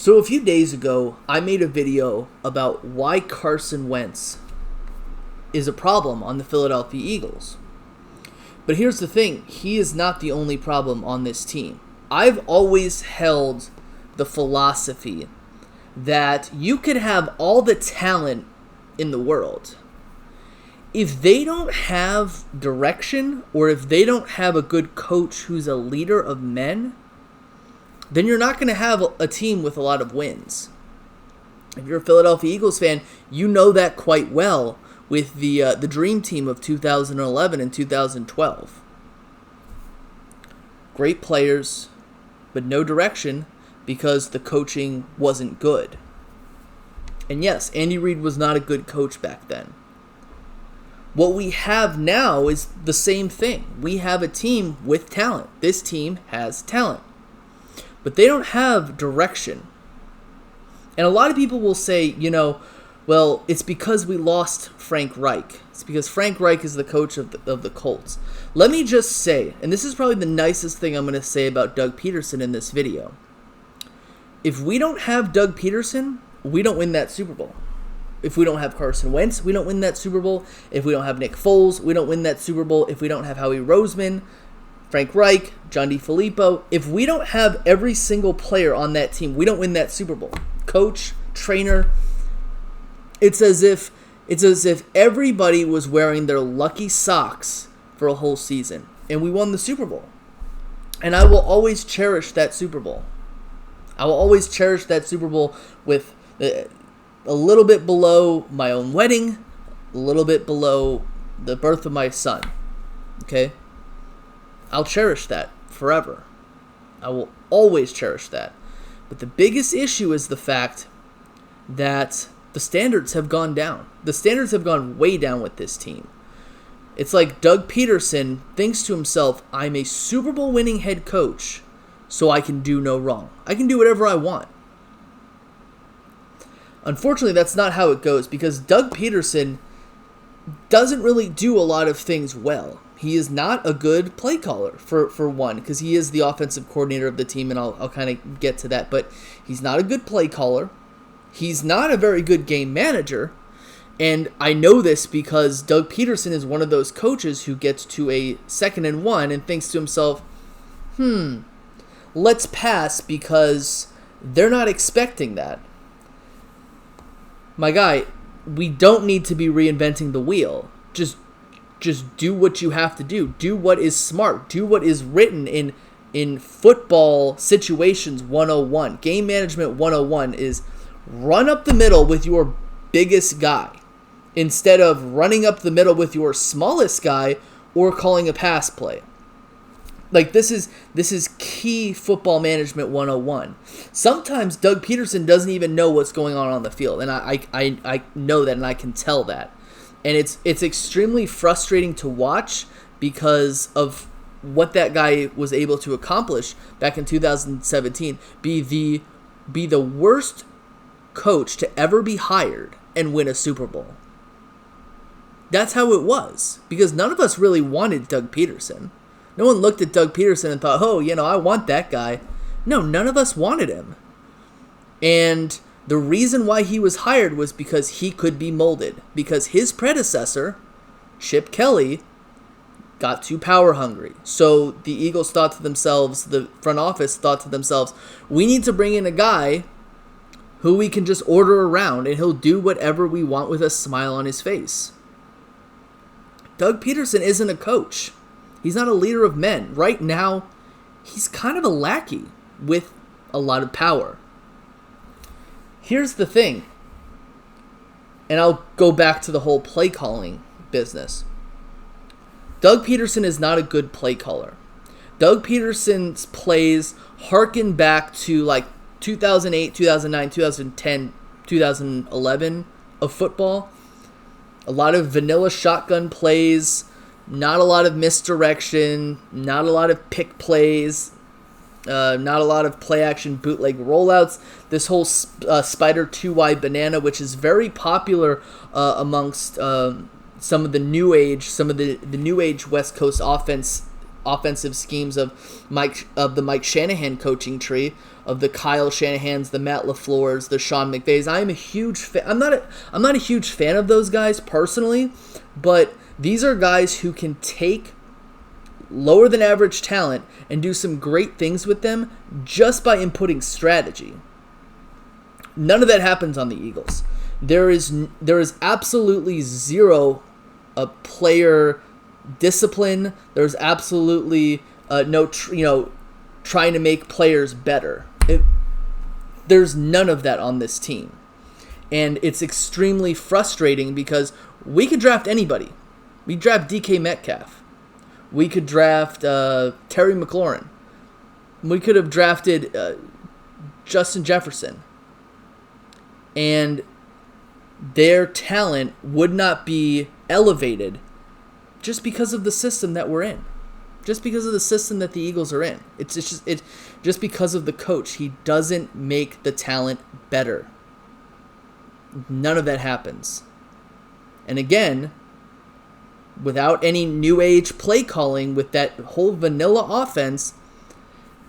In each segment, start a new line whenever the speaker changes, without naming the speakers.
So a few days ago, I made a video about why Carson Wentz is a problem on the Philadelphia Eagles. But here's the thing, he is not the only problem on this team. I've always held the philosophy that you could have all the talent in the world. If they don't have direction, or if they don't have a good coach who's a leader of men, then you're not going to have a team with a lot of wins. If you're a Philadelphia Eagles fan, you know that quite well with the dream team of 2011 and 2012. Great players, but no direction because the coaching wasn't good. And yes, Andy Reid was not a good coach back then. What we have now is the same thing. We have a team with talent. This team has talent. But they don't have direction. And a lot of people will say, well, it's because we lost Frank Reich. It's because Frank Reich is the coach of the Colts. Let me just say, and this is probably the nicest thing I'm going to say about Doug Pederson in this video. If we don't have Doug Pederson, we don't win that Super Bowl. If we don't have Carson Wentz, we don't win that Super Bowl. If we don't have Nick Foles, we don't win that Super Bowl. If we don't have Howie Roseman, Frank Reich, John DeFilippo, if we don't have every single player on that team, we don't win that Super Bowl. Coach, trainer, it's as if everybody was wearing their lucky socks for a whole season, and we won the Super Bowl. And I will always cherish that Super Bowl. I will always cherish that Super Bowl with a little bit below my own wedding, a little bit below the birth of my son. Okay? I'll cherish that forever. I will always cherish that. But the biggest issue is the fact that the standards have gone down. The standards have gone way down with this team. It's like Doug Pederson thinks to himself, I'm a Super Bowl winning head coach, so I can do no wrong. I can do whatever I want. Unfortunately, that's not how it goes, because Doug Pederson doesn't really do a lot of things well. He is not a good play caller, for one, because he is the offensive coordinator of the team, and I'll kind of get to that. But he's not a good play caller. He's not a very good game manager. And I know this because Doug Pederson is one of those coaches who gets to a 2nd and 1 and thinks to himself, let's pass because they're not expecting that. My guy, we don't need to be reinventing the wheel. Just do what you have to do. Do what is smart. Do what is written in football situations 101. Game management 101 is run up the middle with your biggest guy instead of running up the middle with your smallest guy or calling a pass play. Like, this is key football management 101. Sometimes Doug Pederson doesn't even know what's going on the field, and I know that, and I can tell that. And it's extremely frustrating to watch because of what that guy was able to accomplish back in 2017. Be the worst coach to ever be hired and win a Super Bowl. That's how it was, because none of us really wanted Doug Pederson. No one looked at Doug Pederson and thought, I want that guy. No, none of us wanted him. And the reason why he was hired was because he could be molded. Because his predecessor, Chip Kelly, got too power hungry. So the Eagles thought to themselves, the front office thought to themselves, we need to bring in a guy who we can just order around and he'll do whatever we want with a smile on his face. Doug Pederson isn't a coach. He's not a leader of men. Right now, he's kind of a lackey with a lot of power. Here's the thing, and I'll go back to the whole play calling business. Doug Pederson is not a good play caller. Doug Pederson's plays harken back to like 2008, 2009, 2010, 2011 of football. A lot of vanilla shotgun plays, not a lot of misdirection, not a lot of pick plays, not a lot of play-action bootleg rollouts. This whole spider two-wide banana, which is very popular amongst some of the new age West Coast offense offensive schemes of the Mike Shanahan coaching tree, of the Kyle Shanahans, the Matt LaFleurs, the Sean McVays. I am a huge fan. I'm not a huge fan of those guys personally, but these are guys who can take lower than average talent and do some great things with them just by inputting strategy. None of that happens on the Eagles. There is absolutely zero player discipline. There's absolutely no trying to make players better. There's none of that on this team, and it's extremely frustrating because we could draft anybody. We draft DK Metcalf. We could draft Terry McLaurin. We could have drafted Justin Jefferson. And their talent would not be elevated just because of the system that we're in. Just because of the system that the Eagles are in. It's just because of the coach. He doesn't make the talent better. None of that happens. And again, without any new age play calling with that whole vanilla offense,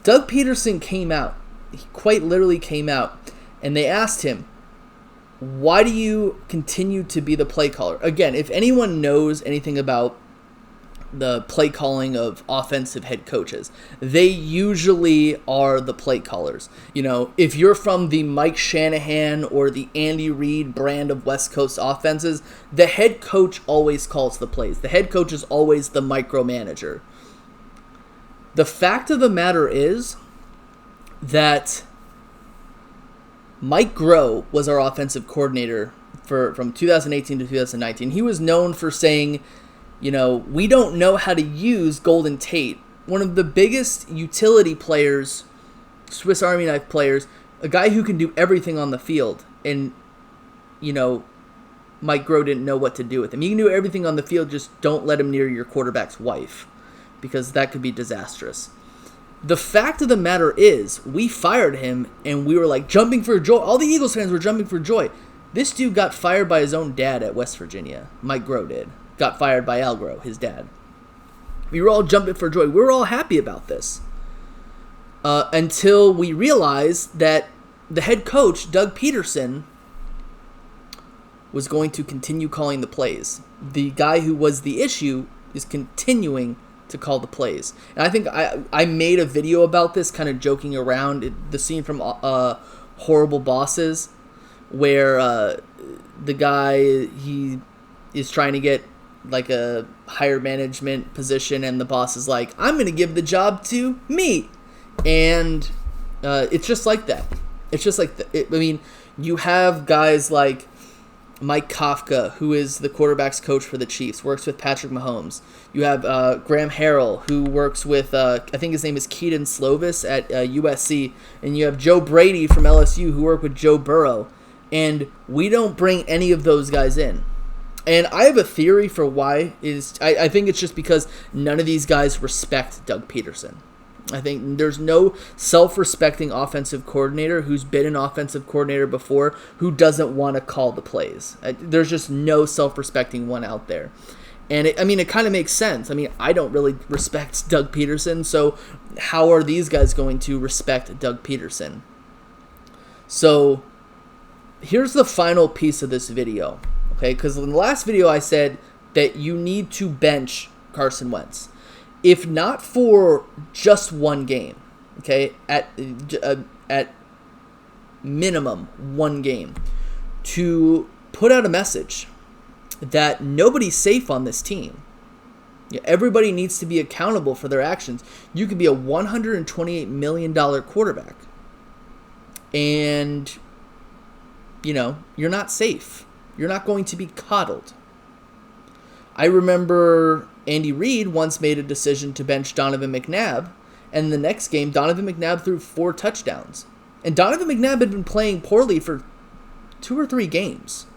Doug Pederson came out. He quite literally came out. And they asked him, why do you continue to be the play caller? Again, if anyone knows anything about the play calling of offensive head coaches, they usually are the play callers. If you're from the Mike Shanahan or the Andy Reid brand of West Coast offenses, the head coach always calls the plays. The head coach is always the micromanager. The fact of the matter is that Mike Groh was our offensive coordinator from 2018 to 2019. He was known for saying, we don't know how to use Golden Tate, one of the biggest utility players, Swiss Army knife players, a guy who can do everything on the field. And, Mike Groh didn't know what to do with him. He can do everything on the field, just don't let him near your quarterback's wife, because that could be disastrous. The fact of the matter is, we fired him, and we were like jumping for joy. All the Eagles fans were jumping for joy. This dude got fired by his own dad at West Virginia. Mike Groh did. Got fired by Al Groh, his dad. We were all jumping for joy. We were all happy about this. Until we realized that the head coach, Doug Pederson, was going to continue calling the plays. The guy who was the issue is continuing to call the plays. And I think I made a video about this, kind of joking around. The scene from Horrible Bosses, where the guy, he is trying to get like a higher management position, and the boss is like, I'm going to give the job to me. And it's just like that. It's just like you have guys like Mike Kafka, who is the quarterback's coach for the Chiefs, works with Patrick Mahomes. You have Graham Harrell, who works with, I think his name is Keaton Slovis at USC. And you have Joe Brady from LSU, who worked with Joe Burrow. And we don't bring any of those guys in. And I have a theory for why. I think it's just because none of these guys respect Doug Pederson. I think there's no self-respecting offensive coordinator who's been an offensive coordinator before who doesn't want to call the plays. There's just no self-respecting one out there. And it kind of makes sense. I don't really respect Doug Pederson, so how are these guys going to respect Doug Pederson? So here's the final piece of this video, okay? Because in the last video I said that you need to bench Carson Wentz. If not for just one game, okay, at minimum one game, to put out a message that nobody's safe on this team. Everybody needs to be accountable for their actions. You could be a $128 million quarterback, and, you're not safe. You're not going to be coddled. I remember Andy Reid once made a decision to bench Donovan McNabb, and the next game, Donovan McNabb threw 4 touchdowns. And Donovan McNabb had been playing poorly for 2 or 3 games.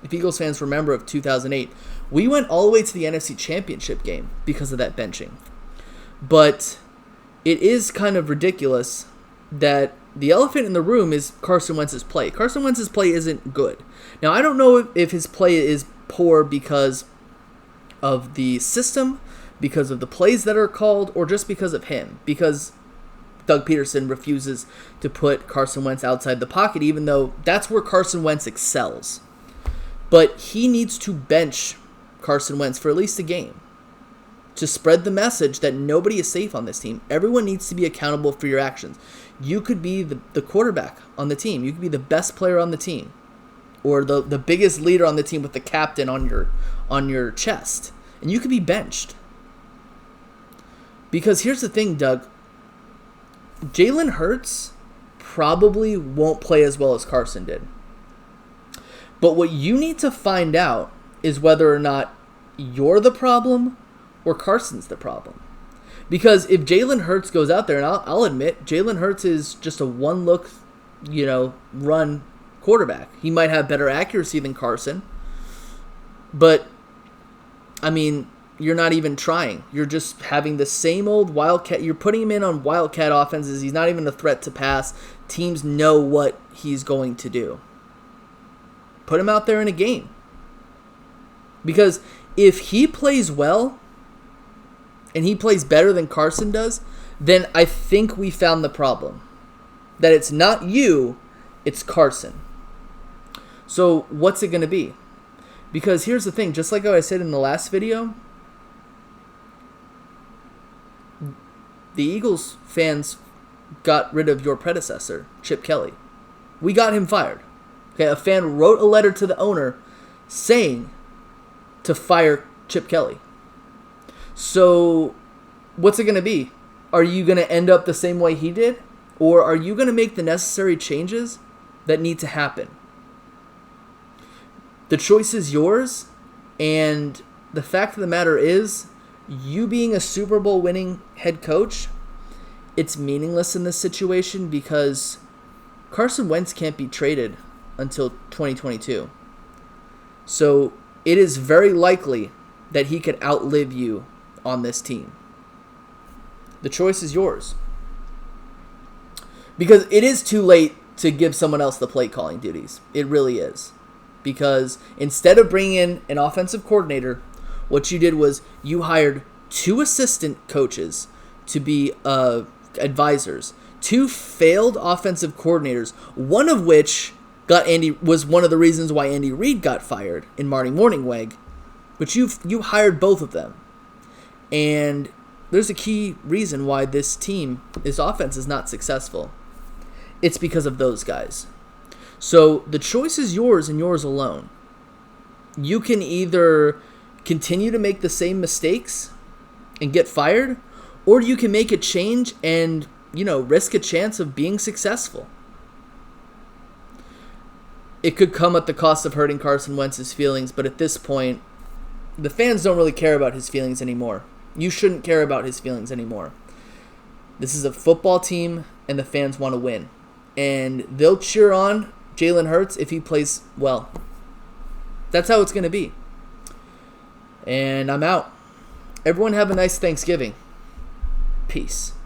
If Eagles fans remember of 2008, we went all the way to the NFC Championship game because of that benching. But it is kind of ridiculous that the elephant in the room is Carson Wentz's play. Carson Wentz's play isn't good. Now, I don't know if his play is poor because of the system, because of the plays that are called or just because of him. Because Doug Pederson refuses to put Carson Wentz outside the pocket, even though that's where Carson Wentz excels. But he needs to bench Carson Wentz for at least a game to spread the message that nobody is safe on this team. Everyone needs to be accountable for your actions. You could be the quarterback on the team. You could be the best player on the team, or the biggest leader on the team with the captain on your chest, and you could be benched. Because here's the thing, Doug. Jalen Hurts probably won't play as well as Carson did. But what you need to find out is whether or not you're the problem or Carson's the problem. Because if Jalen Hurts goes out there, and I'll admit, Jalen Hurts is just a one-look, run quarterback. He might have better accuracy than Carson. But, you're not even trying. You're just having the same old Wildcat. You're putting him in on Wildcat offenses. He's not even a threat to pass. Teams know what he's going to do. Put him out there in a game. Because if he plays well, and he plays better than Carson does, then I think we found the problem. That it's not you, it's Carson. So what's it going to be? Because here's the thing, just like I said in the last video, the Eagles fans got rid of your predecessor, Chip Kelly. We got him fired. Okay, a fan wrote a letter to the owner saying to fire Chip Kelly. So what's it going to be? Are you going to end up the same way he did? Or are you going to make the necessary changes that need to happen? The choice is yours, and the fact of the matter is, you being a Super Bowl winning head coach, it's meaningless in this situation because Carson Wentz can't be traded until 2022. So it is very likely that he could outlive you on this team. The choice is yours. Because it is too late to give someone else the play calling duties. It really is. Because instead of bringing in an offensive coordinator, what you did was you hired 2 assistant coaches to be advisors, 2 failed offensive coordinators, one of which was one of the reasons why Andy Reid got fired in Marty Morningweg. But you hired both of them. And there's a key reason why this offense is not successful. It's because of those guys. So the choice is yours and yours alone. You can either continue to make the same mistakes and get fired, or you can make a change and, risk a chance of being successful. It could come at the cost of hurting Carson Wentz's feelings, but at this point, the fans don't really care about his feelings anymore. You shouldn't care about his feelings anymore. This is a football team, and the fans want to win. And they'll cheer on Jalen Hurts if he plays well. That's how it's going to be. And I'm out. Everyone have a nice Thanksgiving. Peace.